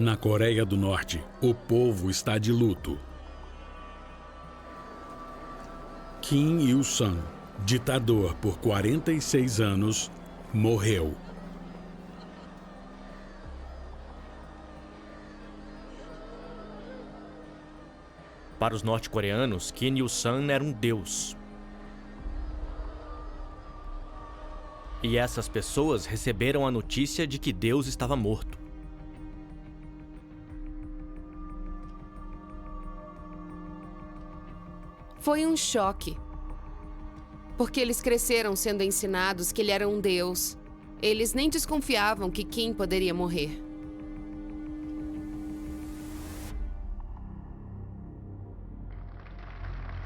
Na Coreia do Norte, o povo está de luto. Kim Il-sung, ditador por 46 anos, morreu. Para os norte-coreanos, Kim Il-sung era um deus. E essas pessoas receberam a notícia de que Deus estava morto. Foi um choque. Porque eles cresceram sendo ensinados que ele era um deus. Eles nem desconfiavam que Kim poderia morrer.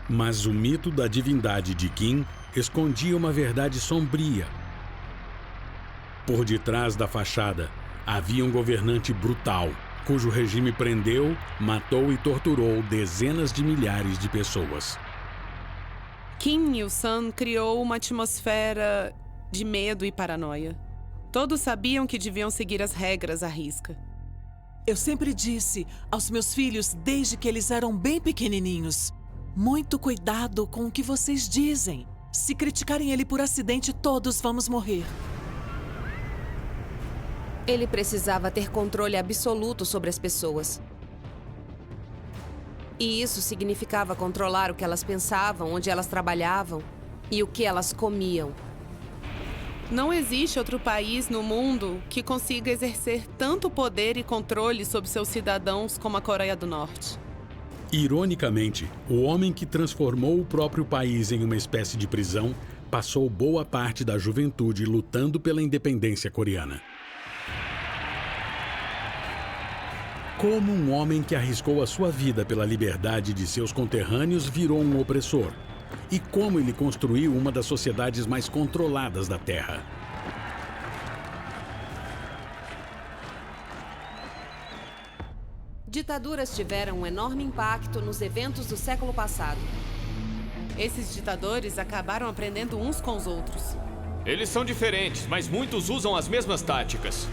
Mas o mito da divindade de Kim escondia uma verdade sombria. Por detrás da fachada, havia um governante brutal, cujo regime prendeu, matou e torturou dezenas de milhares de pessoas. Kim Il-sung criou uma atmosfera de medo e paranoia. Todos sabiam que deviam seguir as regras à risca. Eu sempre disse aos meus filhos, desde que eles eram bem pequenininhos, muito cuidado com o que vocês dizem. Se criticarem ele por acidente, todos vamos morrer. Ele precisava ter controle absoluto sobre as pessoas. E isso significava controlar o que elas pensavam, onde elas trabalhavam e o que elas comiam. Não existe outro país no mundo que consiga exercer tanto poder e controle sobre seus cidadãos como a Coreia do Norte. Ironicamente, o homem que transformou o próprio país em uma espécie de prisão passou boa parte da juventude lutando pela independência coreana. Como um homem que arriscou a sua vida pela liberdade de seus conterrâneos virou um opressor? E como ele construiu uma das sociedades mais controladas da Terra? Ditaduras tiveram um enorme impacto nos eventos do século passado. Esses ditadores acabaram aprendendo uns com os outros. Eles são diferentes, mas muitos usam as mesmas táticas.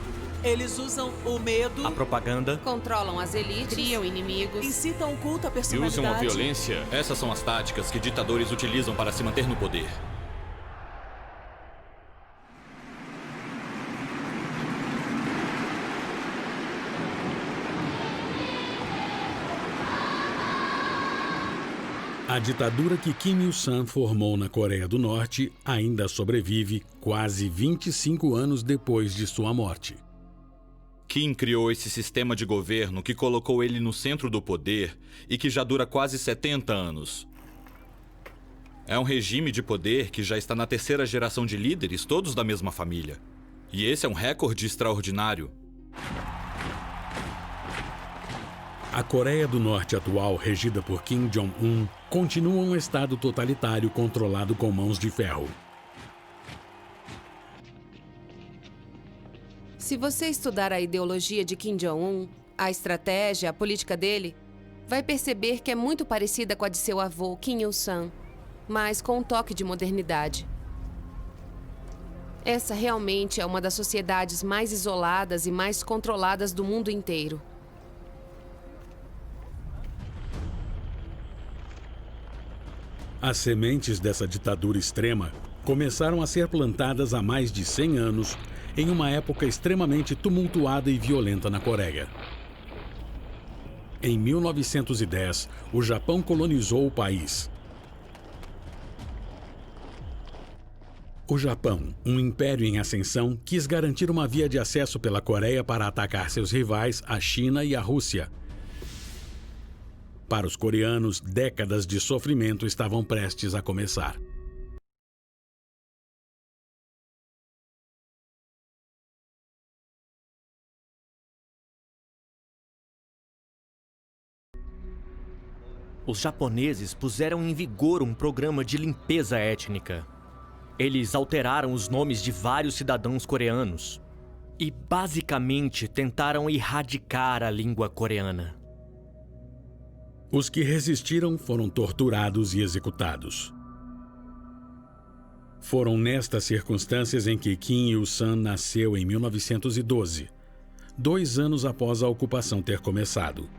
Eles usam o medo, A propaganda, Controlam as elites. Criam inimigos. incitam o culto à E personalidade. usam a violência. Essas são as táticas que ditadores utilizam para se manter no poder. A ditadura que Kim Il-sung formou na Coreia do Norte ainda sobrevive quase 25 anos depois de sua morte. Kim criou esse sistema de governo que colocou ele no centro do poder e que já dura quase 70 anos. É um regime de poder que já está na terceira geração de líderes, todos da mesma família. E esse é um recorde extraordinário. A Coreia do Norte atual, regida por Kim Jong-un, continua um estado totalitário controlado com mãos de ferro. Se você estudar a ideologia de Kim Jong-un, a estratégia, a política dele, vai perceber que é muito parecida com a de seu avô, Kim Il-sung, mas com um toque de modernidade. Essa realmente é uma das sociedades mais isoladas e mais controladas do mundo inteiro. As sementes dessa ditadura extrema começaram a ser plantadas há mais de 100 anos, em uma época extremamente tumultuada e violenta na Coreia. Em 1910, o Japão colonizou o país. O Japão, um império em ascensão, quis garantir uma via de acesso pela Coreia para atacar seus rivais, a China e a Rússia. Para os coreanos, décadas de sofrimento estavam prestes a começar. os japoneses puseram em vigor um programa de limpeza étnica. Eles alteraram os nomes de vários cidadãos coreanos e, basicamente, tentaram erradicar a língua coreana. Os que resistiram foram torturados e executados. Foram nestas circunstâncias em que Kim Il-sung nasceu em 1912, 2 anos após a ocupação ter começado.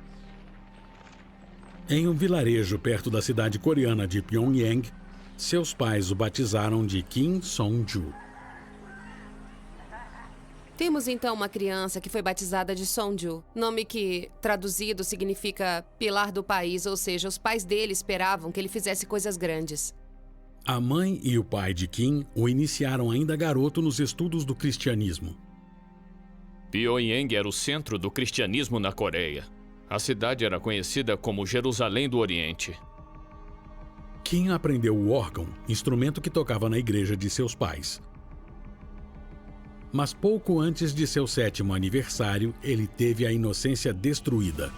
Em um vilarejo perto da cidade coreana de Pyongyang, seus pais o batizaram de Kim Song-ju. Temos então uma criança que foi batizada de Song-ju, nome que, traduzido, significa pilar do país, ou seja, os pais dele esperavam que ele fizesse coisas grandes. A mãe e o pai de Kim o iniciaram ainda garoto nos estudos do cristianismo. Pyongyang era o centro do cristianismo na Coreia. A cidade era conhecida como Jerusalém do Oriente. Kim aprendeu o órgão, instrumento que tocava na igreja de seus pais. Mas pouco antes de seu 7º aniversário, ele teve a inocência destruída.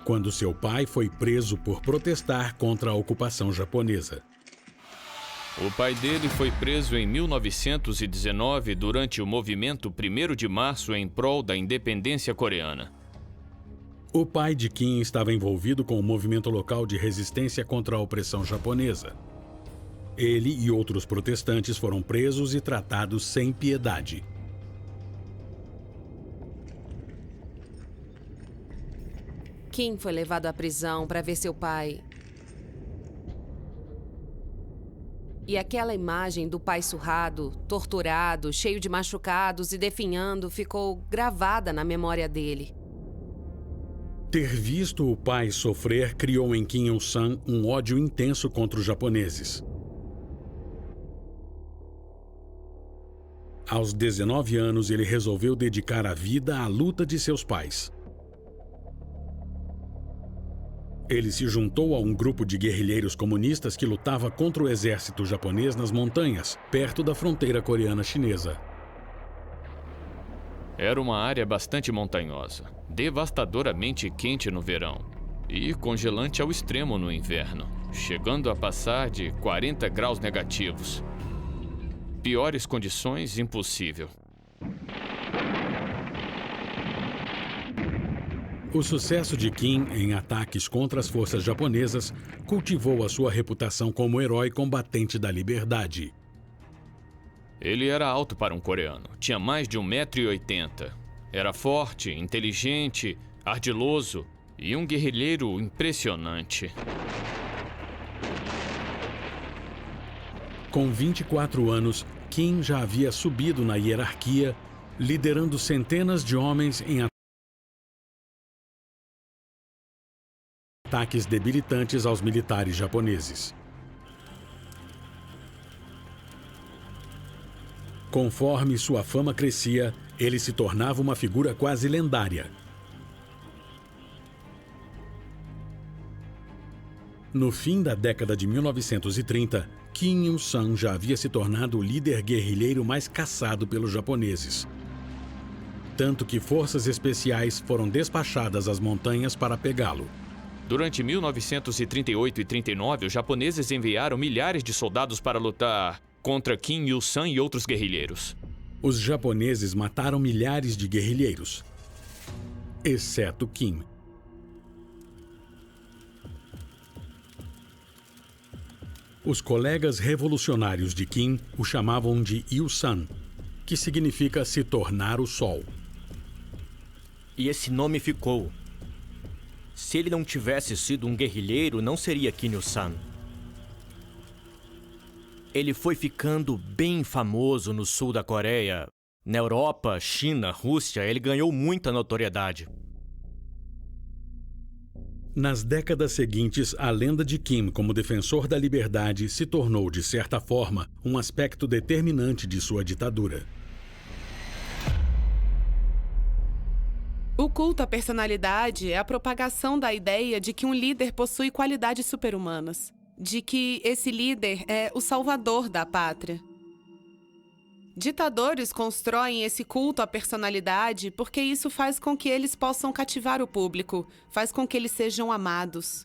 Quando seu pai foi preso por protestar contra a ocupação japonesa. O pai dele foi preso em 1919 durante o movimento 1º de março em prol da independência coreana. O pai de Kim estava envolvido com o movimento local de resistência contra a opressão japonesa. Ele e outros protestantes foram presos e tratados sem piedade. Kim foi levado à prisão para ver seu pai. E aquela imagem do pai surrado, torturado, cheio de machucados e definhando ficou gravada na memória dele. Ter visto o pai sofrer criou em Kim Il-sung um ódio intenso contra os japoneses. Aos 19 anos, ele resolveu dedicar a vida à luta de seus pais. Ele se juntou a um grupo de guerrilheiros comunistas que lutava contra o exército japonês nas montanhas, perto da fronteira coreana-chinesa. Era uma área bastante montanhosa, devastadoramente quente no verão e congelante ao extremo no inverno, chegando a passar de 40 graus negativos. Piores condições, impossível. O sucesso de Kim em ataques contra as forças japonesas cultivou a sua reputação como herói combatente da liberdade. Ele era alto para um coreano, tinha mais de 1,80 m. Era forte, inteligente, ardiloso e um guerrilheiro impressionante. Com 24 anos, Kim já havia subido na hierarquia, liderando centenas de homens em ataques debilitantes aos militares japoneses. Conforme sua fama crescia, ele se tornava uma figura quase lendária. No fim da década de 1930, Kim Il-sung já havia se tornado o líder guerrilheiro mais caçado pelos japoneses. Tanto que forças especiais foram despachadas às montanhas para pegá-lo. Durante 1938 e 39, os japoneses enviaram milhares de soldados para lutar contra Kim Il-sung e outros guerrilheiros. Os japoneses mataram milhares de guerrilheiros, exceto Kim. Os colegas revolucionários de Kim o chamavam de Il-sun, que significa se tornar o sol. E esse nome ficou. Se ele não tivesse sido um guerrilheiro, não seria Kim Il-sung. Ele foi ficando bem famoso no sul da Coreia. Na Europa, China, Rússia, ele ganhou muita notoriedade. Nas décadas seguintes, a lenda de Kim como defensor da liberdade se tornou, de certa forma, um aspecto determinante de sua ditadura. O culto à personalidade é a propagação da ideia de que um líder possui qualidades super-humanas, de que esse líder é o salvador da pátria. Ditadores constroem esse culto à personalidade porque isso faz com que eles possam cativar o público, faz com que eles sejam amados.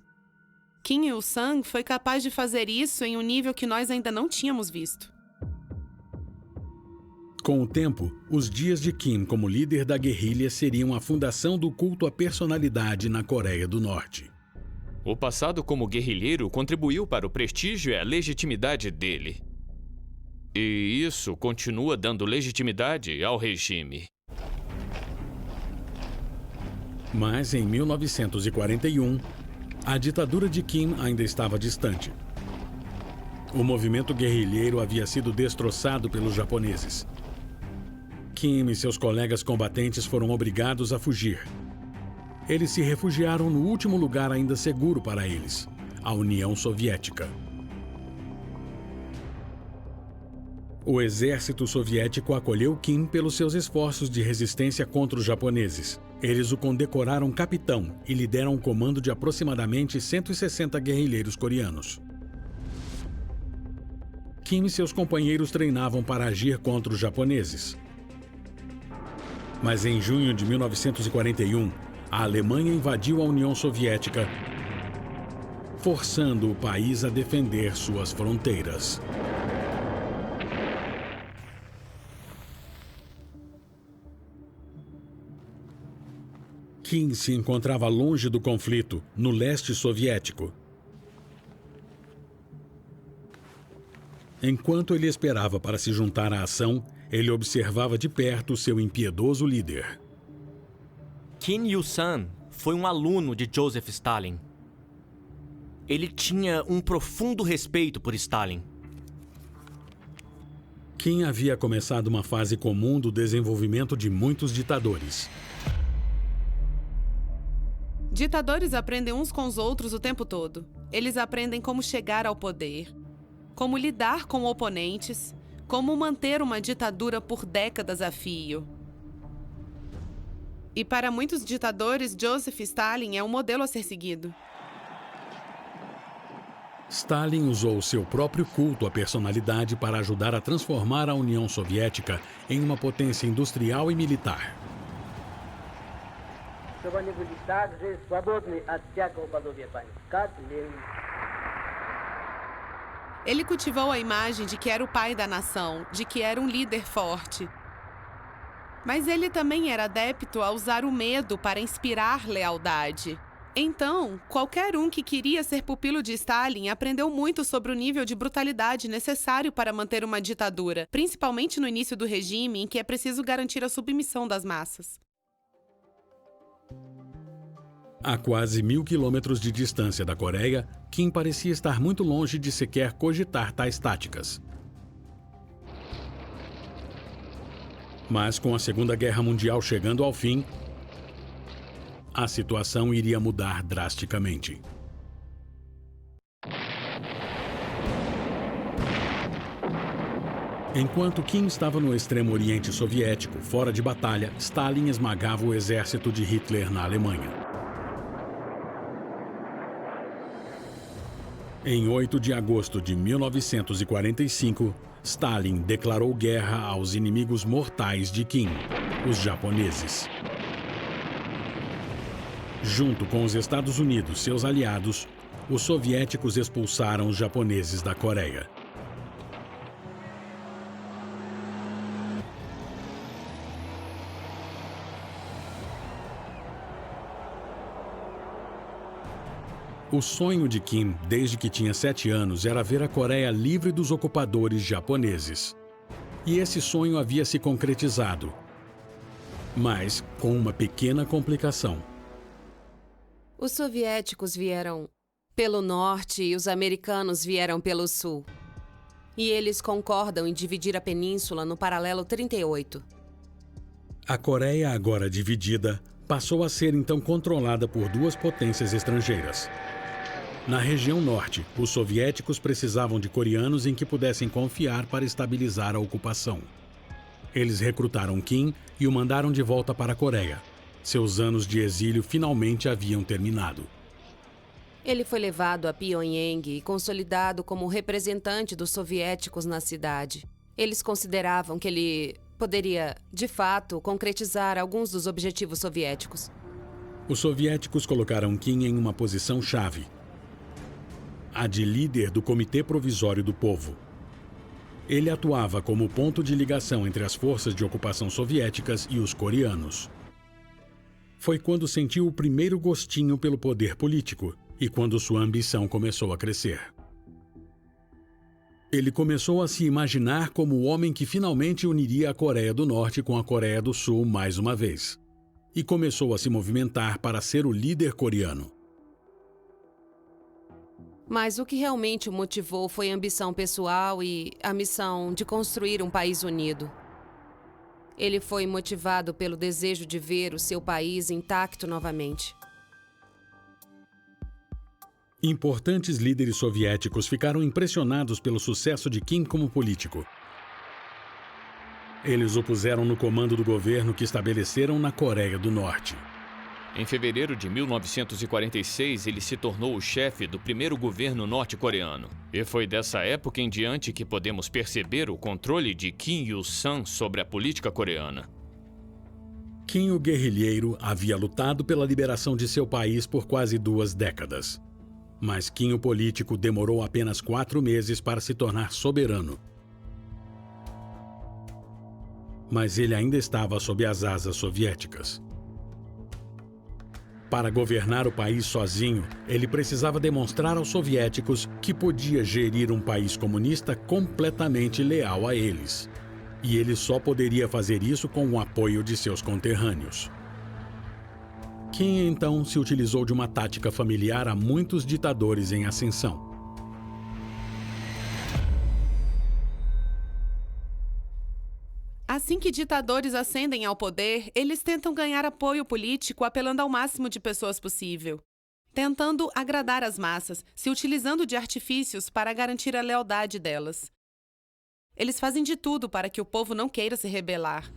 Kim Il-sung foi capaz de fazer isso em um nível que nós ainda não tínhamos visto. Com o tempo, os dias de Kim como líder da guerrilha seriam a fundação do culto à personalidade na Coreia do Norte. O passado como guerrilheiro contribuiu para o prestígio e a legitimidade dele. E isso continua dando legitimidade ao regime. Mas em 1941, a ditadura de Kim ainda estava distante. O movimento guerrilheiro havia sido destroçado pelos japoneses. Kim e seus colegas combatentes foram obrigados a fugir. Eles se refugiaram no último lugar ainda seguro para eles, a União Soviética. O exército soviético acolheu Kim pelos seus esforços de resistência contra os japoneses. Eles o condecoraram capitão e lhe deram o comando de aproximadamente 160 guerrilheiros coreanos. Kim e seus companheiros treinavam para agir contra os japoneses. Mas em junho de 1941, a Alemanha invadiu a União Soviética, forçando o país a defender suas fronteiras. Kim se encontrava longe do conflito, no leste soviético. Enquanto ele esperava para se juntar à ação, ele observava de perto seu impiedoso líder. Kim Il-sung foi um aluno de Joseph Stalin. Ele tinha um profundo respeito por Stalin. Kim havia começado uma fase comum do desenvolvimento de muitos ditadores. Ditadores aprendem uns com os outros o tempo todo. Eles aprendem como chegar ao poder, como lidar com oponentes, como manter uma ditadura por décadas a fio. E para muitos ditadores, Joseph Stalin é um modelo a ser seguido. Stalin usou seu próprio culto à personalidade para ajudar a transformar a União Soviética em uma potência industrial e militar. Ele cultivou a imagem de que era o pai da nação, de que era um líder forte. Mas ele também era adepto a usar o medo para inspirar lealdade. Então, qualquer um que queria ser pupilo de Stalin aprendeu muito sobre o nível de brutalidade necessário para manter uma ditadura, principalmente no início do regime, em que é preciso garantir a submissão das massas. A quase 1.000 quilômetros de distância da Coreia, Kim parecia estar muito longe de sequer cogitar tais táticas. Mas com a Segunda Guerra Mundial chegando ao fim, a situação iria mudar drasticamente. Enquanto Kim estava no extremo oriente soviético, fora de batalha, Stalin esmagava o exército de Hitler na Alemanha. Em 8 de agosto de 1945, Stalin declarou guerra aos inimigos mortais de Kim, os japoneses. Junto com os Estados Unidos, seus aliados, os soviéticos expulsaram os japoneses da Coreia. O sonho de Kim, desde que tinha 7 anos, era ver a Coreia livre dos ocupadores japoneses. E esse sonho havia se concretizado, mas com uma pequena complicação. Os soviéticos vieram pelo norte e os americanos vieram pelo sul. E eles concordam em dividir a península no paralelo 38. A Coreia, agora dividida, passou a ser então controlada por 2 potências estrangeiras. Na região norte, os soviéticos precisavam de coreanos em que pudessem confiar para estabilizar a ocupação. Eles recrutaram Kim e o mandaram de volta para a Coreia. Seus anos de exílio finalmente haviam terminado. Ele foi levado a Pyongyang e consolidado como representante dos soviéticos na cidade. Eles consideravam que ele poderia, de fato, concretizar alguns dos objetivos soviéticos. Os soviéticos colocaram Kim em uma posição-chave, a de líder do Comitê Provisório do Povo. Ele atuava como ponto de ligação entre as forças de ocupação soviéticas e os coreanos. Foi quando sentiu o primeiro gostinho pelo poder político e quando sua ambição começou a crescer. Ele começou a se imaginar como o homem que finalmente uniria a Coreia do Norte com a Coreia do Sul mais uma vez. E começou a se movimentar para ser o líder coreano. Mas o que realmente o motivou foi a ambição pessoal e a missão de construir um país unido. Ele foi motivado pelo desejo de ver o seu país intacto novamente. Importantes líderes soviéticos ficaram impressionados pelo sucesso de Kim como político. Eles o puseram no comando do governo que estabeleceram na Coreia do Norte. Em fevereiro de 1946, ele se tornou o chefe do primeiro governo norte-coreano. E foi dessa época em diante que podemos perceber o controle de Kim Il-sung sobre a política coreana. Kim, o guerrilheiro, havia lutado pela liberação de seu país por quase 2 décadas. Mas Kim, o político, demorou apenas 4 meses para se tornar soberano. Mas ele ainda estava sob as asas soviéticas. Para governar o país sozinho, ele precisava demonstrar aos soviéticos que podia gerir um país comunista completamente leal a eles. E ele só poderia fazer isso com o apoio de seus conterrâneos. Kim, então, se utilizou de uma tática familiar a muitos ditadores em ascensão. Assim que ditadores ascendem ao poder, eles tentam ganhar apoio político apelando ao máximo de pessoas possível, tentando agradar as massas, se utilizando de artifícios para garantir a lealdade delas. Eles fazem de tudo para que o povo não queira se rebelar.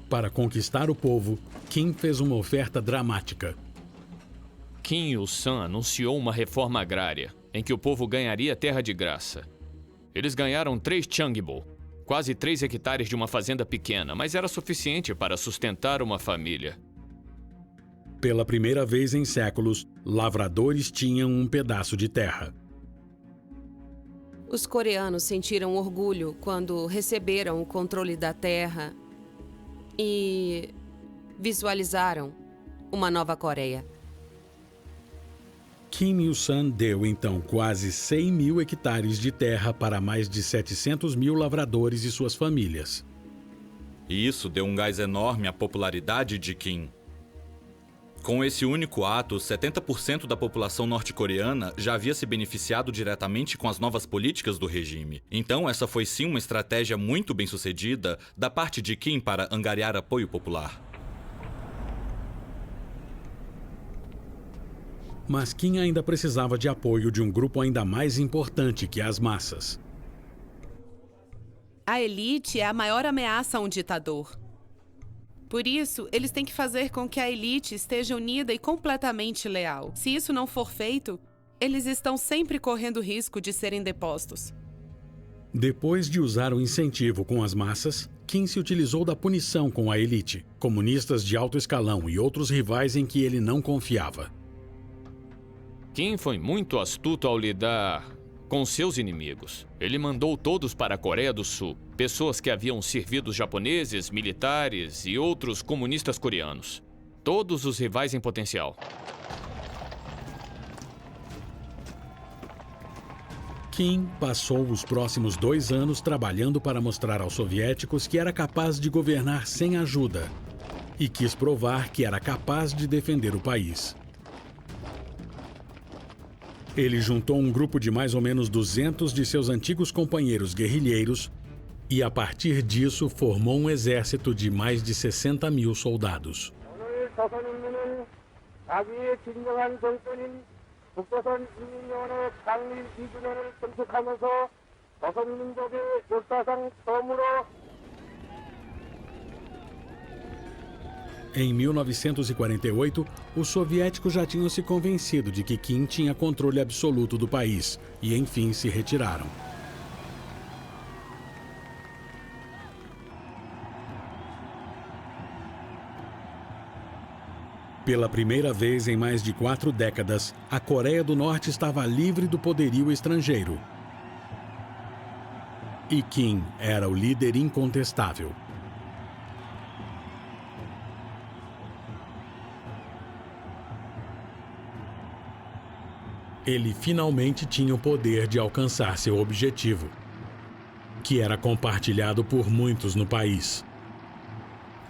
Para conquistar o povo, Kim fez uma oferta dramática. Kim Il-sung anunciou uma reforma agrária, em que o povo ganharia terra de graça. Eles ganharam 3 changbol, quase 3 hectares de uma fazenda pequena, mas era suficiente para sustentar uma família. Pela primeira vez em séculos, lavradores tinham um pedaço de terra. Os coreanos sentiram orgulho quando receberam o controle da terra e visualizaram uma nova Coreia. Kim Il-sung deu, então, quase 100 mil hectares de terra para mais de 700 mil lavradores e suas famílias. E isso deu um gás enorme à popularidade de Kim. Com esse único ato, 70% da população norte-coreana já havia se beneficiado diretamente com as novas políticas do regime. Então, essa foi sim uma estratégia muito bem-sucedida da parte de Kim para angariar apoio popular. Mas Kim ainda precisava de apoio de um grupo ainda mais importante que as massas. A elite é a maior ameaça a um ditador. Por isso, eles têm que fazer com que a elite esteja unida e completamente leal. Se isso não for feito, eles estão sempre correndo risco de serem depostos. Depois de usar o incentivo com as massas, Kim se utilizou da punição com a elite, comunistas de alto escalão e outros rivais em que ele não confiava. Kim foi muito astuto ao lidar com seus inimigos. Ele mandou todos para a Coreia do Sul, pessoas que haviam servido os japoneses, militares e outros comunistas coreanos. Todos os rivais em potencial. Kim passou os próximos 2 anos trabalhando para mostrar aos soviéticos que era capaz de governar sem ajuda e quis provar que era capaz de defender o país. Ele juntou um grupo de mais ou menos 200 de seus antigos companheiros guerrilheiros e, a partir disso, formou um exército de mais de 60 mil soldados. Em 1948, os soviéticos já tinham se convencido de que Kim tinha controle absoluto do país e, enfim, se retiraram. Pela primeira vez em mais de 4 décadas, a Coreia do Norte estava livre do poderio estrangeiro. E Kim era o líder incontestável. ele finalmente tinha o poder de alcançar seu objetivo, que era compartilhado por muitos no país: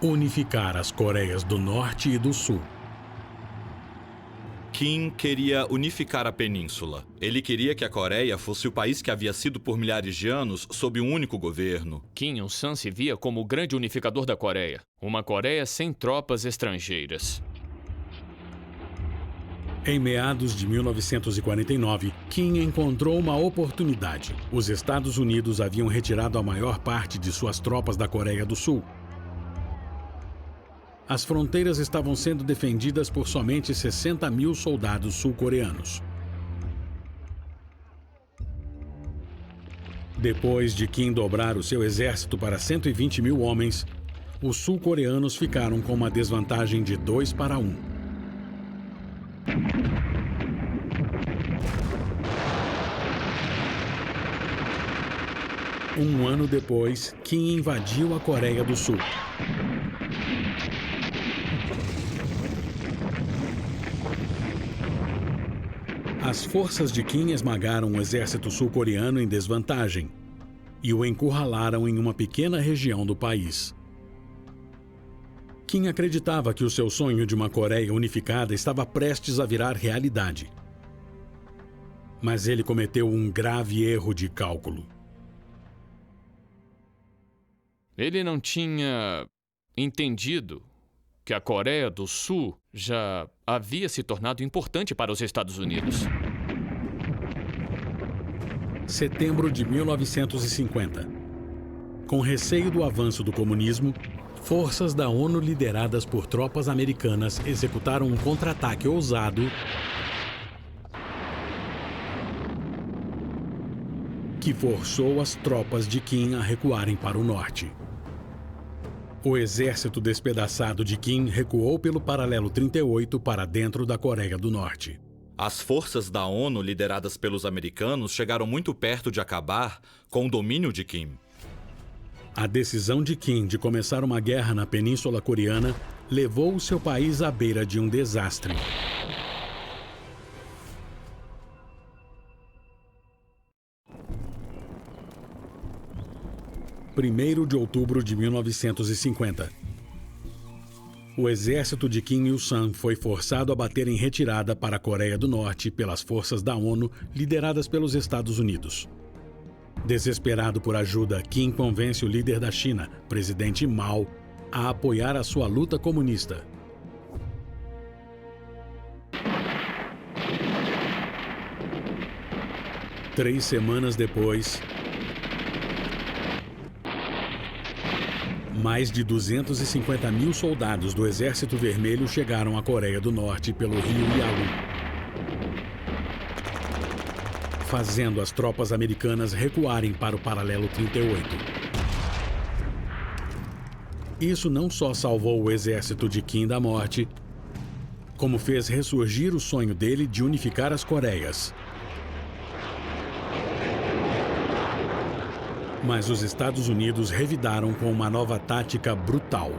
unificar as Coreias do Norte e do Sul. Kim queria unificar a península. Ele queria que a Coreia fosse o país que havia sido por milhares de anos sob um único governo. Kim Il-sung se via como o grande unificador da Coreia. Uma Coreia sem tropas estrangeiras. Em meados de 1949, Kim encontrou uma oportunidade. Os Estados Unidos haviam retirado a maior parte de suas tropas da Coreia do Sul. As fronteiras estavam sendo defendidas por somente 60 mil soldados sul-coreanos. Depois de Kim dobrar o seu exército para 120 mil homens, os sul-coreanos ficaram com uma desvantagem de 2-1. Um ano depois, Kim invadiu a Coreia do Sul. As forças de Kim esmagaram o exército sul-coreano em desvantagem e o encurralaram em uma pequena região do país. Kim acreditava que o seu sonho de uma Coreia unificada estava prestes a virar realidade. Mas ele cometeu um grave erro de cálculo. Ele não tinha entendido que a Coreia do Sul já havia se tornado importante para os Estados Unidos. Setembro de 1950. Com receio do avanço do comunismo, forças da ONU lideradas por tropas americanas executaram um contra-ataque ousado que forçou as tropas de Kim a recuarem para o norte. O exército despedaçado de Kim recuou pelo paralelo 38 para dentro da Coreia do Norte. As forças da ONU, lideradas pelos americanos, chegaram muito perto de acabar com o domínio de Kim. A decisão de Kim de começar uma guerra na Península Coreana levou o seu país à beira de um desastre. Primeiro de outubro de 1950. O exército de Kim Il-sung foi forçado a bater em retirada para a Coreia do Norte pelas forças da ONU lideradas pelos Estados Unidos. Desesperado por ajuda, Kim convence o líder da China, presidente Mao, a apoiar a sua luta comunista. Três semanas depois, mais de 250 mil soldados do Exército Vermelho chegaram à Coreia do Norte pelo rio Yalu, fazendo as tropas americanas recuarem para o paralelo 38. Isso não só salvou o exército de Kim da morte, como fez ressurgir o sonho dele de unificar as Coreias. Mas os Estados Unidos revidaram com uma nova tática brutal.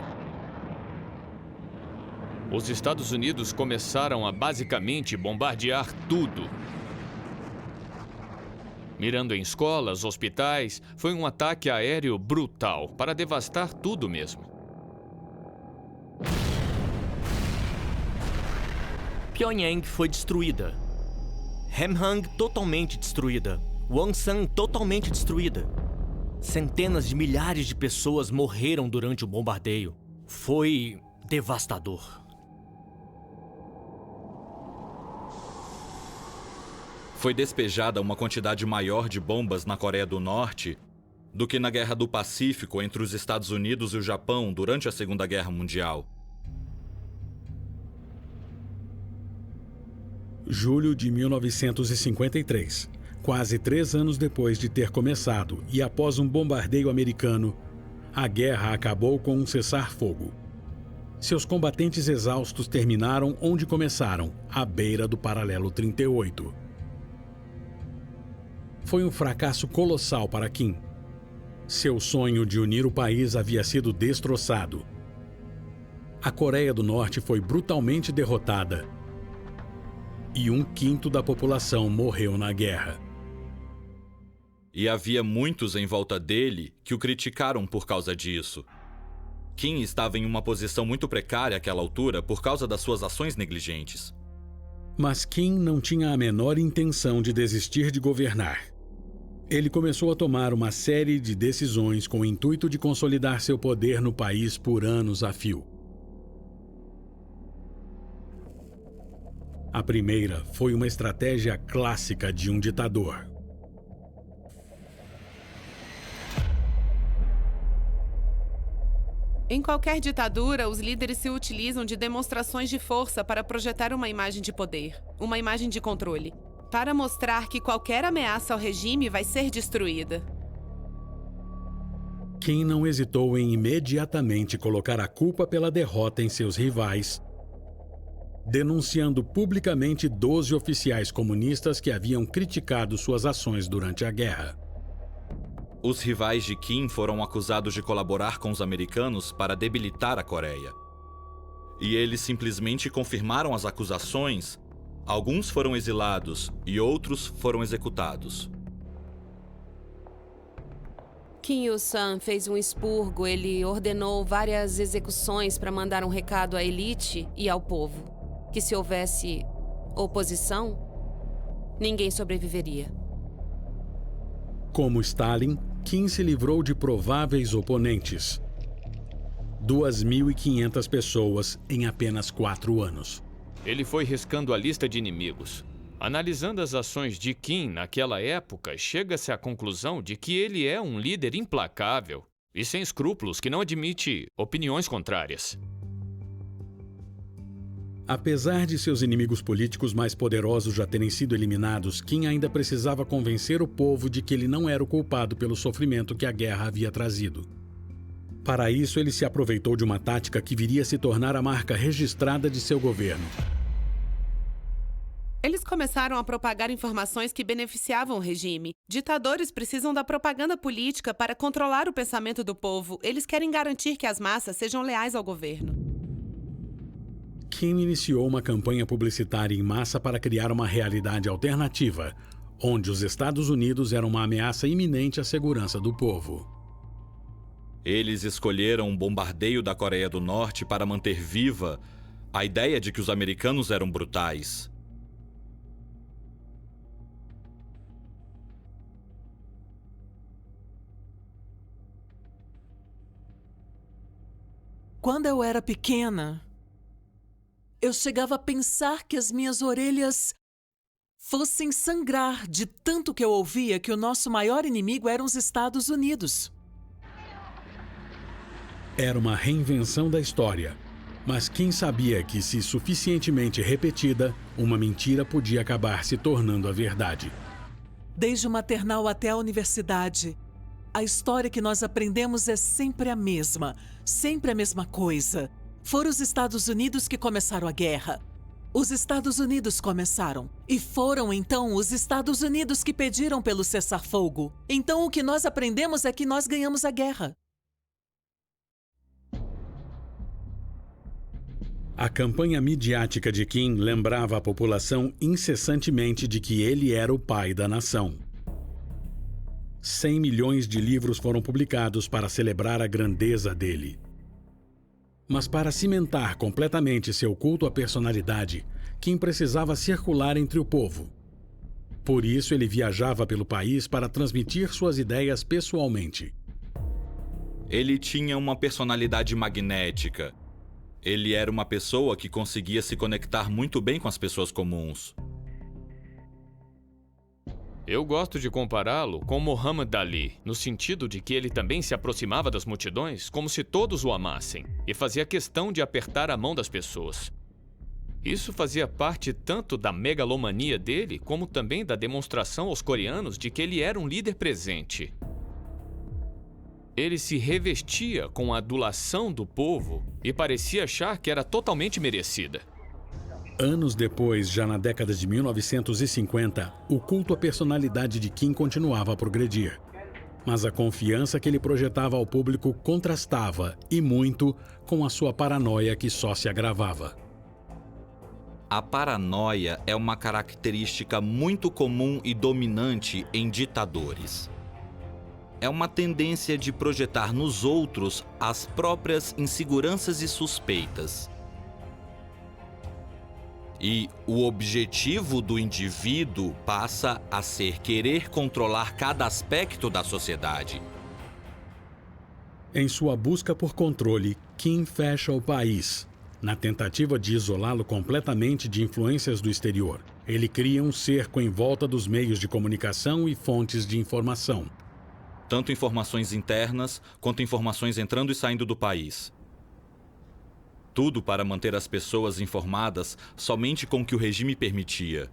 Os Estados Unidos começaram a basicamente bombardear tudo. Mirando em escolas, hospitais, foi um ataque aéreo brutal para devastar tudo mesmo. Pyongyang foi destruída. Hamhung totalmente destruída. Wonsan totalmente destruída. Centenas de milhares de pessoas morreram durante o bombardeio. Foi devastador. Foi despejada uma quantidade maior de bombas na Coreia do Norte do que na Guerra do Pacífico entre os Estados Unidos e o Japão durante a Segunda Guerra Mundial. Julho de 1953. Quase 3 anos depois de ter começado e após um bombardeio americano, a guerra acabou com um cessar-fogo. Seus combatentes exaustos terminaram onde começaram, à beira do paralelo 38. Foi um fracasso colossal para Kim. Seu sonho de unir o país havia sido destroçado. A Coreia do Norte foi brutalmente derrotada e 1/5 da população morreu na guerra. E havia muitos em volta dele que o criticaram por causa disso. Kim estava em uma posição muito precária àquela altura por causa das suas ações negligentes. Mas Kim não tinha a menor intenção de desistir de governar. Ele começou a tomar uma série de decisões com o intuito de consolidar seu poder no país por anos a fio. A primeira foi uma estratégia clássica de um ditador. Em qualquer ditadura, os líderes se utilizam de demonstrações de força para projetar uma imagem de poder, uma imagem de controle, para mostrar que qualquer ameaça ao regime vai ser destruída. Kim não hesitou em imediatamente colocar a culpa pela derrota em seus rivais, denunciando publicamente 12 oficiais comunistas que haviam criticado suas ações durante a guerra. Os rivais de Kim foram acusados de colaborar com os americanos para debilitar a Coreia. E eles simplesmente confirmaram as acusações. Alguns foram exilados e outros foram executados. Kim Il-sung fez um expurgo. Ele ordenou várias execuções para mandar um recado à elite e ao povo, que se houvesse oposição, ninguém sobreviveria. Como Stalin, Kim se livrou de prováveis oponentes. 2.500 pessoas em apenas 4 anos. Ele foi riscando a lista de inimigos. Analisando as ações de Kim naquela época, chega-se à conclusão de que ele é um líder implacável e sem escrúpulos que não admite opiniões contrárias. Apesar de seus inimigos políticos mais poderosos já terem sido eliminados, Kim ainda precisava convencer o povo de que ele não era o culpado pelo sofrimento que a guerra havia trazido. Para isso, ele se aproveitou de uma tática que viria a se tornar a marca registrada de seu governo. Eles começaram a propagar informações que beneficiavam o regime. Ditadores precisam da propaganda política para controlar o pensamento do povo. Eles querem garantir que as massas sejam leais ao governo. Kim iniciou uma campanha publicitária em massa para criar uma realidade alternativa, onde os Estados Unidos eram uma ameaça iminente à segurança do povo. Eles escolheram um bombardeio da Coreia do Norte para manter viva a ideia de que os americanos eram brutais. Quando eu era pequena, eu chegava a pensar que as minhas orelhas fossem sangrar de tanto que eu ouvia que o nosso maior inimigo eram os Estados Unidos. Era uma reinvenção da história, mas Kim sabia que, se suficientemente repetida, uma mentira podia acabar se tornando a verdade. Desde o maternal até a universidade, a história que nós aprendemos é sempre a mesma coisa. Foram os Estados Unidos que começaram a guerra. Os Estados Unidos começaram. E foram, então, os Estados Unidos que pediram pelo cessar-fogo. Então, o que nós aprendemos é que nós ganhamos a guerra. A campanha midiática de Kim lembrava a população incessantemente de que ele era o pai da nação. 100 milhões de livros foram publicados para celebrar a grandeza dele. Mas para cimentar completamente seu culto à personalidade, Kim precisava circular entre o povo. Por isso, ele viajava pelo país para transmitir suas ideias pessoalmente. Ele tinha uma personalidade magnética. Ele era uma pessoa que conseguia se conectar muito bem com as pessoas comuns. Eu gosto de compará-lo com Muhammad Ali, no sentido de que ele também se aproximava das multidões como se todos o amassem, e fazia questão de apertar a mão das pessoas. Isso fazia parte tanto da megalomania dele, como também da demonstração aos coreanos de que ele era um líder presente. Ele se revestia com a adulação do povo e parecia achar que era totalmente merecida. Anos depois, já na década de 1950, o culto à personalidade de Kim continuava a progredir. Mas a confiança que ele projetava ao público contrastava, e muito, com a sua paranoia que só se agravava. A paranoia é uma característica muito comum e dominante em ditadores. É uma tendência de projetar nos outros as próprias inseguranças e suspeitas. E o objetivo do indivíduo passa a ser querer controlar cada aspecto da sociedade. Em sua busca por controle, Kim fecha o país. Na tentativa de isolá-lo completamente de influências do exterior, ele cria um cerco em volta dos meios de comunicação e fontes de informação. Tanto informações internas quanto informações entrando e saindo do país. Tudo para manter as pessoas informadas somente com o que o regime permitia.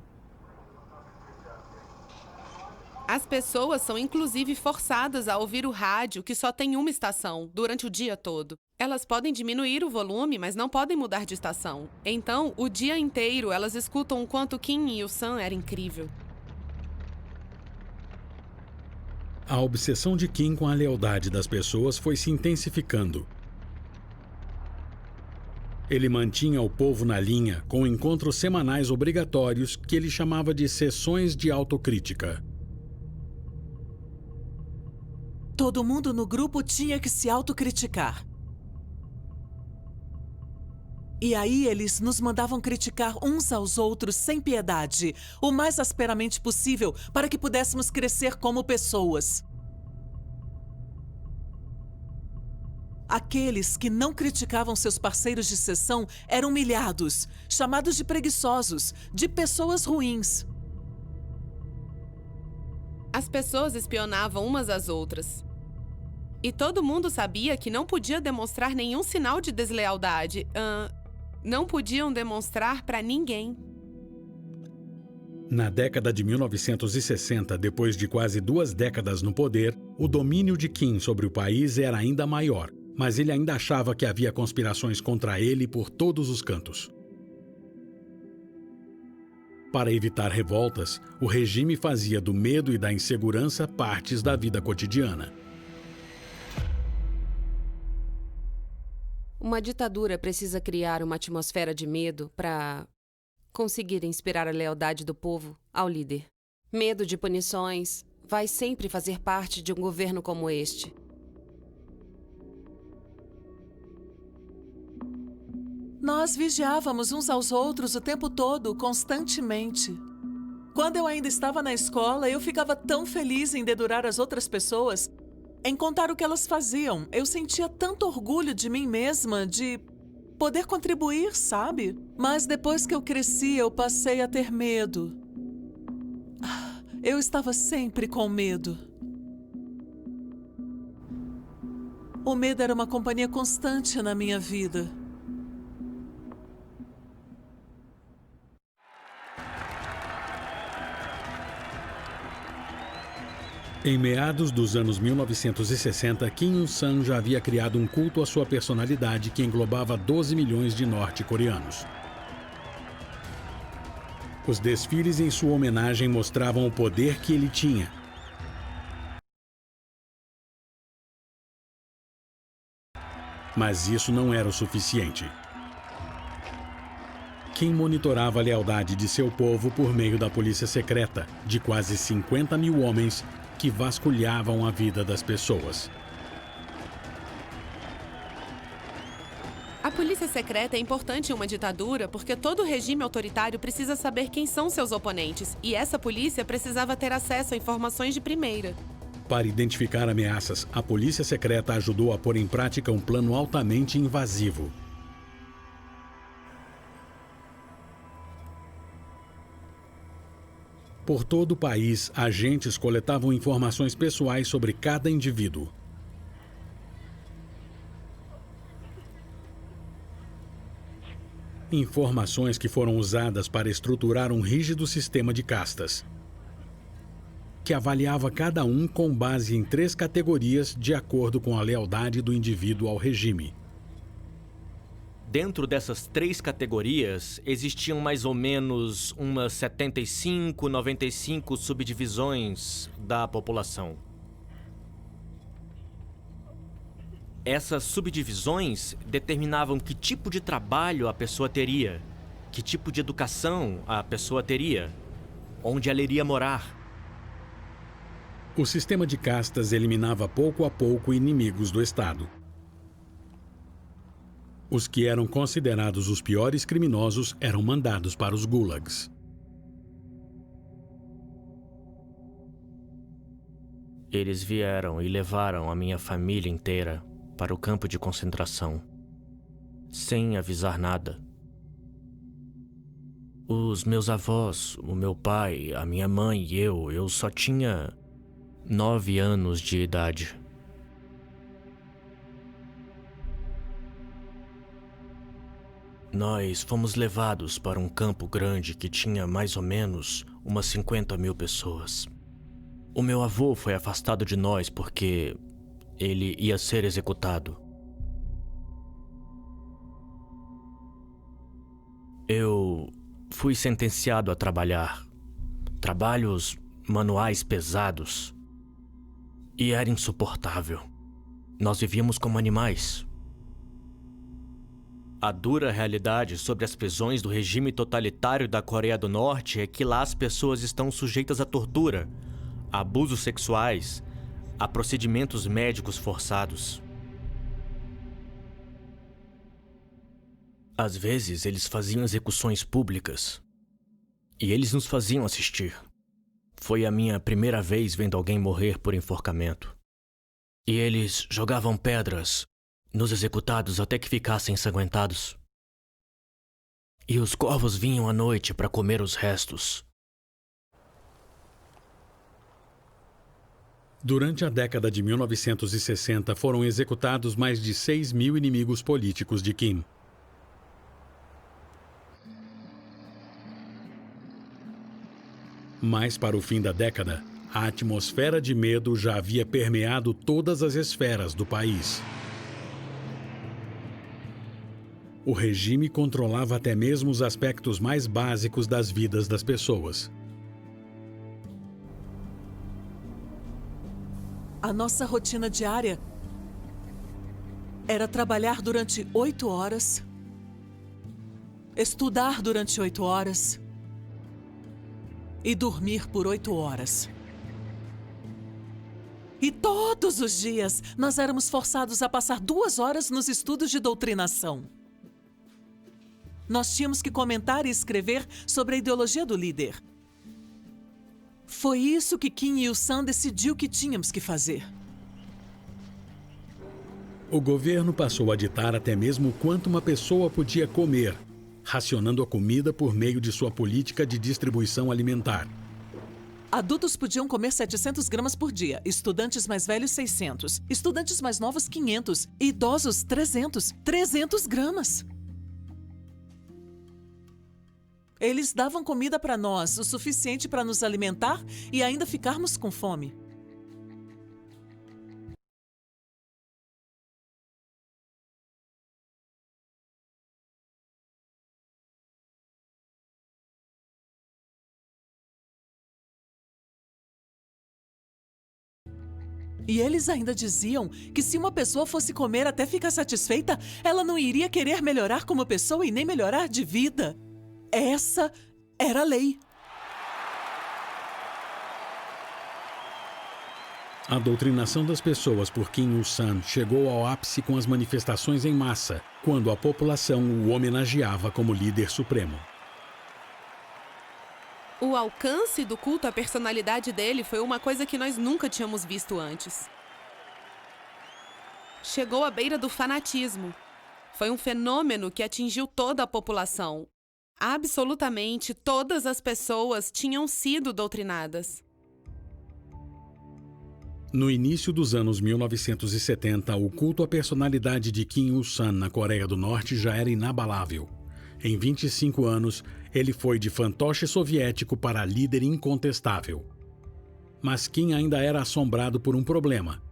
As pessoas são inclusive forçadas a ouvir o rádio, que só tem uma estação, durante o dia todo. Elas podem diminuir o volume, mas não podem mudar de estação. Então, o dia inteiro, elas escutam o quanto Kim Il-sung era incrível. A obsessão de Kim com a lealdade das pessoas foi se intensificando. Ele mantinha o povo na linha com encontros semanais obrigatórios que ele chamava de sessões de autocrítica. Todo mundo no grupo tinha que se autocriticar. E aí eles nos mandavam criticar uns aos outros sem piedade, o mais asperamente possível, para que pudéssemos crescer como pessoas. Aqueles que não criticavam seus parceiros de sessão eram humilhados, chamados de preguiçosos, de pessoas ruins. As pessoas espionavam umas às outras. E todo mundo sabia que não podia demonstrar nenhum sinal de deslealdade. Não podiam demonstrar para ninguém. Na década de 1960, depois de quase 2 décadas no poder, o domínio de Kim sobre o país era ainda maior, mas ele ainda achava que havia conspirações contra ele por todos os cantos. Para evitar revoltas, o regime fazia do medo e da insegurança partes da vida cotidiana. Uma ditadura precisa criar uma atmosfera de medo para conseguir inspirar a lealdade do povo ao líder. Medo de punições vai sempre fazer parte de um governo como este. Nós vigiávamos uns aos outros o tempo todo, constantemente. Quando eu ainda estava na escola, eu ficava tão feliz em dedurar as outras pessoas, em contar o que elas faziam. Eu sentia tanto orgulho de mim mesma, de poder contribuir, sabe? Mas depois que eu cresci, eu passei a ter medo. Eu estava sempre com medo. O medo era uma companhia constante na minha vida. Em meados dos anos 1960, Kim Il-sung já havia criado um culto à sua personalidade que englobava 12 milhões de norte-coreanos. Os desfiles em sua homenagem mostravam o poder que ele tinha. Mas isso não era o suficiente. Kim monitorava a lealdade de seu povo por meio da polícia secreta, de quase 50 mil homens que vasculhavam a vida das pessoas. A polícia secreta é importante em uma ditadura porque todo regime autoritário precisa saber quem são seus oponentes, e essa polícia precisava ter acesso a informações de primeira. Para identificar ameaças, a polícia secreta ajudou a pôr em prática um plano altamente invasivo. Por todo o país, agentes coletavam informações pessoais sobre cada indivíduo. Informações que foram usadas para estruturar um rígido sistema de castas, que avaliava cada um com base em 3 categorias de acordo com a lealdade do indivíduo ao regime. Dentro dessas 3 categorias, existiam mais ou menos umas 75, 95 subdivisões da população. Essas subdivisões determinavam que tipo de trabalho a pessoa teria, que tipo de educação a pessoa teria, onde ela iria morar. O sistema de castas eliminava pouco a pouco inimigos do Estado. Os que eram considerados os piores criminosos eram mandados para os gulags. Eles vieram e levaram a minha família inteira para o campo de concentração, sem avisar nada. Os meus avós, o meu pai, a minha mãe e eu só tinha 9 anos de idade. Nós fomos levados para um campo grande que tinha mais ou menos umas 50 mil pessoas. O meu avô foi afastado de nós porque ele ia ser executado. Eu fui sentenciado a trabalhar. Trabalhos manuais pesados. E era insuportável. Nós vivíamos como animais. A dura realidade sobre as prisões do regime totalitário da Coreia do Norte é que lá as pessoas estão sujeitas à tortura, a abusos sexuais, a procedimentos médicos forçados. Às vezes, eles faziam execuções públicas e eles nos faziam assistir. Foi a minha primeira vez vendo alguém morrer por enforcamento. E eles jogavam pedras nos executados até que ficassem ensanguentados. E os corvos vinham à noite para comer os restos. Durante a década de 1960, foram executados mais de 6 mil inimigos políticos de Kim. Mas para o fim da década, a atmosfera de medo já havia permeado todas as esferas do país. O regime controlava até mesmo os aspectos mais básicos das vidas das pessoas. A nossa rotina diária era trabalhar durante 8 horas, estudar durante 8 horas e dormir por 8 horas. E todos os dias nós éramos forçados a passar 2 horas nos estudos de doutrinação. Nós tínhamos que comentar e escrever sobre a ideologia do líder. Foi isso que Kim Il-sung decidiu que tínhamos que fazer. O governo passou a ditar até mesmo quanto uma pessoa podia comer, racionando a comida por meio de sua política de distribuição alimentar. Adultos podiam comer 700 gramas por dia, estudantes mais velhos 600, estudantes mais novos 500, e idosos 300 gramas. Eles davam comida para nós, o suficiente para nos alimentar e ainda ficarmos com fome. E eles ainda diziam que se uma pessoa fosse comer até ficar satisfeita, ela não iria querer melhorar como pessoa e nem melhorar de vida. Essa era a lei. A doutrinação das pessoas por Kim Il-sung chegou ao ápice com as manifestações em massa, quando a população o homenageava como líder supremo. O alcance do culto à personalidade dele foi uma coisa que nós nunca tínhamos visto antes. Chegou à beira do fanatismo. Foi um fenômeno que atingiu toda a população. Absolutamente todas as pessoas tinham sido doutrinadas. No início dos anos 1970, o culto à personalidade de Kim Il-sung na Coreia do Norte já era inabalável. Em 25 anos, ele foi de fantoche soviético para líder incontestável. Mas Kim ainda era assombrado por um problema.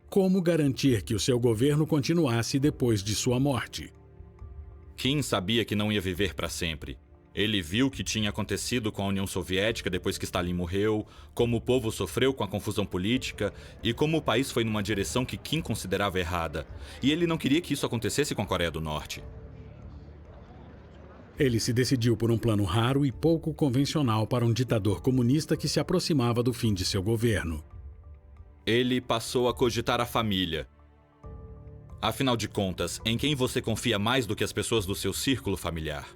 Como garantir que o seu governo continuasse depois de sua morte? Kim sabia que não ia viver para sempre. Ele viu o que tinha acontecido com a União Soviética depois que Stalin morreu, como o povo sofreu com a confusão política e como o país foi numa direção que Kim considerava errada. E ele não queria que isso acontecesse com a Coreia do Norte. Ele se decidiu por um plano raro e pouco convencional para um ditador comunista que se aproximava do fim de seu governo. Ele passou a cogitar a família. Afinal de contas, em quem você confia mais do que as pessoas do seu círculo familiar?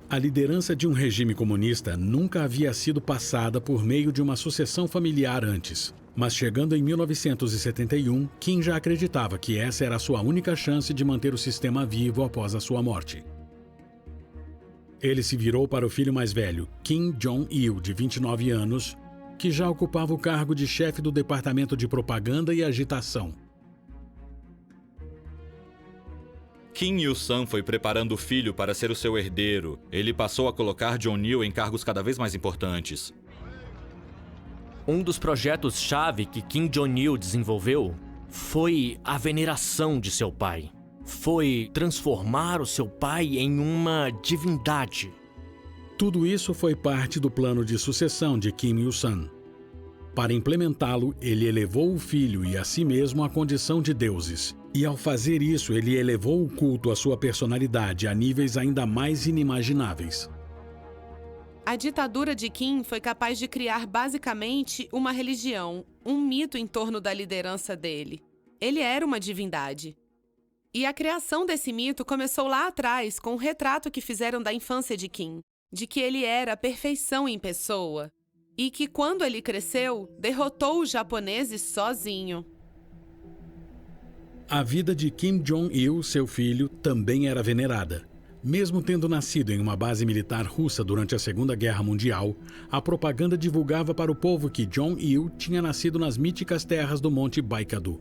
A liderança de um regime comunista nunca havia sido passada por meio de uma sucessão familiar antes. Mas chegando em 1971, Kim já acreditava que essa era a sua única chance de manter o sistema vivo após a sua morte. Ele se virou para o filho mais velho, Kim Jong-il, de 29 anos, que já ocupava o cargo de chefe do Departamento de Propaganda e Agitação. Kim Il-sung foi preparando o filho para ser o seu herdeiro. Ele passou a colocar Jong-il em cargos cada vez mais importantes. Um dos projetos-chave que Kim Jong-il desenvolveu foi a veneração de seu pai. Foi transformar o seu pai em uma divindade. Tudo isso foi parte do plano de sucessão de Kim Il-sung. Para implementá-lo, ele elevou o filho e a si mesmo à condição de deuses. E ao fazer isso, ele elevou o culto à sua personalidade a níveis ainda mais inimagináveis. A ditadura de Kim foi capaz de criar basicamente uma religião, um mito em torno da liderança dele. Ele era uma divindade. E a criação desse mito começou lá atrás com o retrato que fizeram da infância de Kim, de que ele era a perfeição em pessoa e que quando ele cresceu, derrotou os japoneses sozinho. A vida de Kim Jong-il, seu filho, também era venerada. Mesmo tendo nascido em uma base militar russa durante a Segunda Guerra Mundial, a propaganda divulgava para o povo que Jong-il tinha nascido nas míticas terras do Monte Baekdu.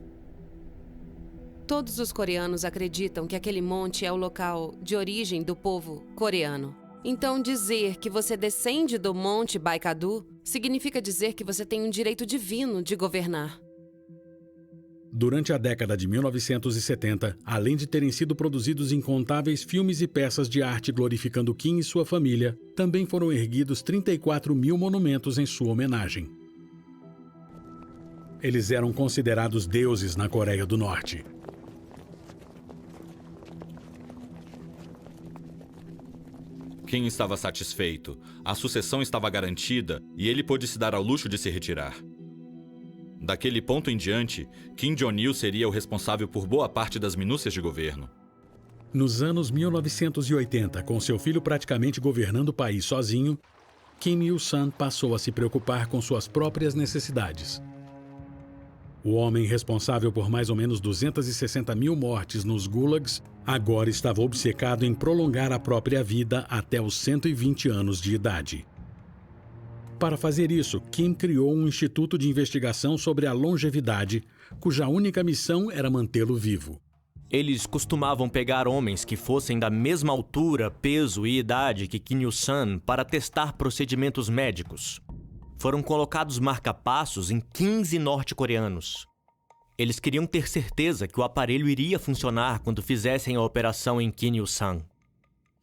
Todos os coreanos acreditam que aquele monte é o local de origem do povo coreano. Então, dizer que você descende do Monte Baekdu significa dizer que você tem um direito divino de governar. Durante a década de 1970, além de terem sido produzidos incontáveis filmes e peças de arte glorificando Kim e sua família, também foram erguidos 34 mil monumentos em sua homenagem. Eles eram considerados deuses na Coreia do Norte. Kim estava satisfeito. A sucessão estava garantida e ele pôde se dar ao luxo de se retirar. Daquele ponto em diante, Kim Jong-il seria o responsável por boa parte das minúcias de governo. Nos anos 1980, com seu filho praticamente governando o país sozinho, Kim Il-sung passou a se preocupar com suas próprias necessidades. O homem responsável por mais ou menos 260 mil mortes nos gulags agora estava obcecado em prolongar a própria vida até os 120 anos de idade. Para fazer isso, Kim criou um instituto de investigação sobre a longevidade, cuja única missão era mantê-lo vivo. Eles costumavam pegar homens que fossem da mesma altura, peso e idade que Kim Il-sung para testar procedimentos médicos. Foram colocados marca-passos em 15 norte-coreanos. Eles queriam ter certeza que o aparelho iria funcionar quando fizessem a operação em Kim Il-sung.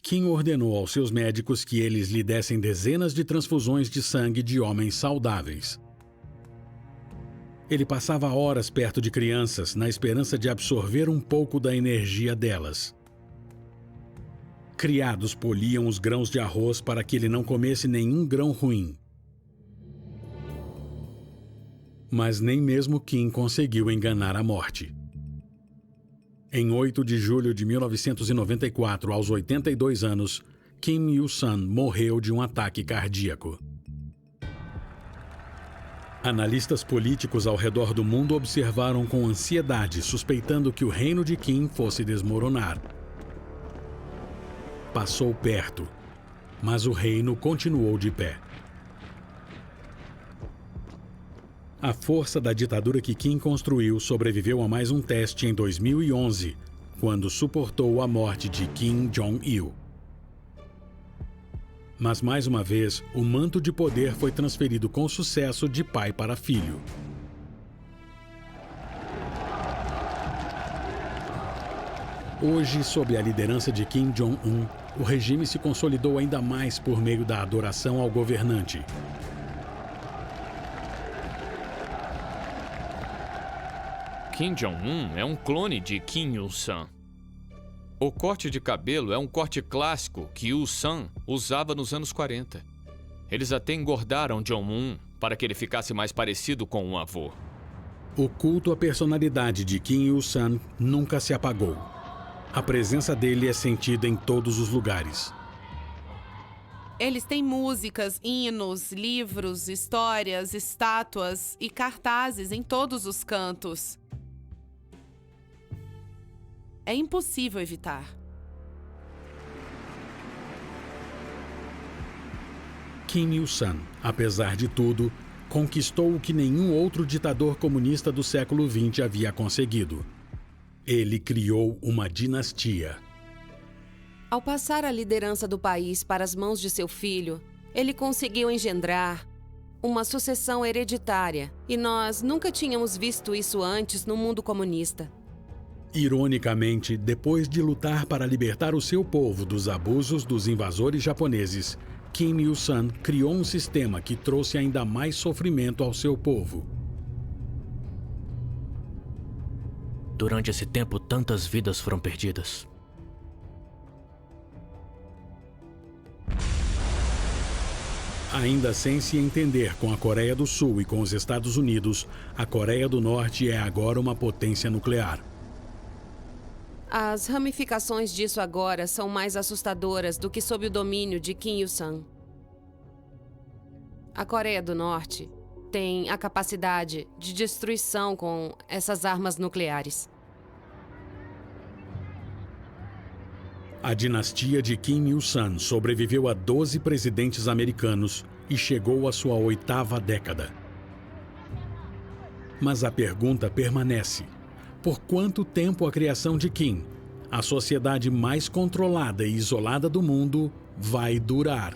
Kim ordenou aos seus médicos que eles lhe dessem dezenas de transfusões de sangue de homens saudáveis. Ele passava horas perto de crianças na esperança de absorver um pouco da energia delas. Criados poliam os grãos de arroz para que ele não comesse nenhum grão ruim. Mas nem mesmo Kim conseguiu enganar a morte. Em 8 de julho de 1994, aos 82 anos, Kim Il-sung morreu de um ataque cardíaco. Analistas políticos ao redor do mundo observaram com ansiedade, suspeitando que o reino de Kim fosse desmoronar. Passou perto, mas o reino continuou de pé. A força da ditadura que Kim construiu sobreviveu a mais um teste em 2011, quando suportou a morte de Kim Jong-il. Mas mais uma vez, o manto de poder foi transferido com sucesso de pai para filho. Hoje, sob a liderança de Kim Jong-un, o regime se consolidou ainda mais por meio da adoração ao governante. Kim Jong-un é um clone de Kim Il-sung. O corte de cabelo é um corte clássico que Il-sung usava nos anos 40. Eles até engordaram Jong-un para que ele ficasse mais parecido com um avô. O culto à personalidade de Kim Il-sung nunca se apagou. A presença dele é sentida em todos os lugares. Eles têm músicas, hinos, livros, histórias, estátuas e cartazes em todos os cantos. É impossível evitar. Kim Il-sung, apesar de tudo, conquistou o que nenhum outro ditador comunista do século XX havia conseguido. Ele criou uma dinastia. Ao passar a liderança do país para as mãos de seu filho, ele conseguiu engendrar uma sucessão hereditária, e nós nunca tínhamos visto isso antes no mundo comunista. Ironicamente, depois de lutar para libertar o seu povo dos abusos dos invasores japoneses, Kim Il-sung criou um sistema que trouxe ainda mais sofrimento ao seu povo. Durante esse tempo, tantas vidas foram perdidas. Ainda sem se entender com a Coreia do Sul e com os Estados Unidos, a Coreia do Norte é agora uma potência nuclear. As ramificações disso agora são mais assustadoras do que sob o domínio de Kim Il-sung. A Coreia do Norte tem a capacidade de destruição com essas armas nucleares. A dinastia de Kim Il-sung sobreviveu a 12 presidentes americanos e chegou à sua 8ª década. Mas a pergunta permanece: por quanto tempo a criação de Kim, a sociedade mais controlada e isolada do mundo, vai durar?